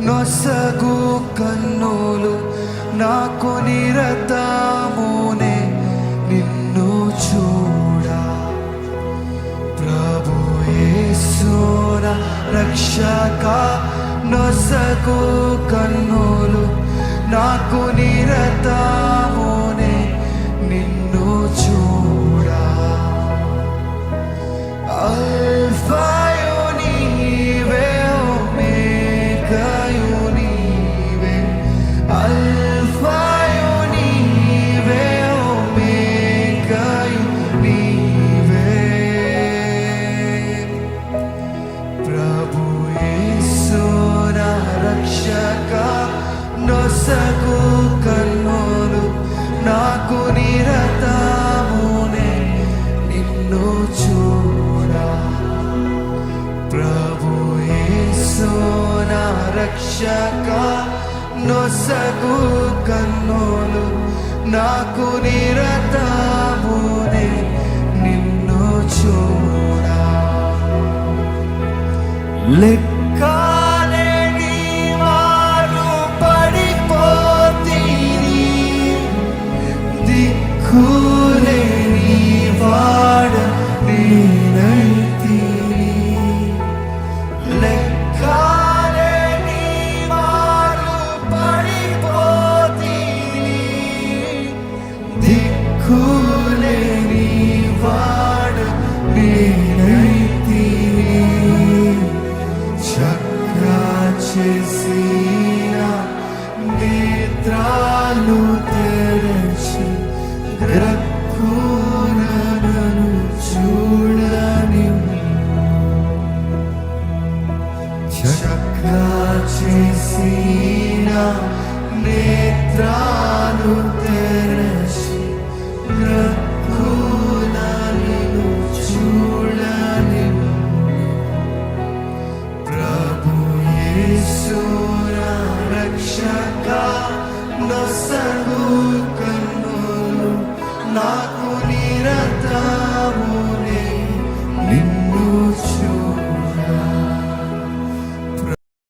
నొసగు కన్నులు నాకు నిరతమునే నిన్ను చూడా. ప్రభు యేసు నా రక్షక, నొసగు కన్నులు నాకు నిరతమునే నిన్ను చూడా. అల్ఫాయు నీవే, ఒమేగాయు నీవే, అల్ఫాయు నీవే, ఒమేగాయు నీవే. ప్రభు యేసు నా రక్షక, నొసగు కన్నులు నాకు నిరతమునే నిన్ను చూడా. ప్రభు యేసు నా రక్షక, నొసగు కన్నులు నాకు నిరతమునే నిన్ను చూడా. లెక్కలేని వారు పడిపోతీరి, దిక్కులేని వాడ నేనైతిని. లెక్కలేని వారు పడిపోతీరి, దిక్కులేని వాడ నేనైతిని. చక్కగా చేసిన నేత్రాలు తెరచి గ్రక్కునను చూడని. చక్కగా చేసిన నేత్రాలు తెరచి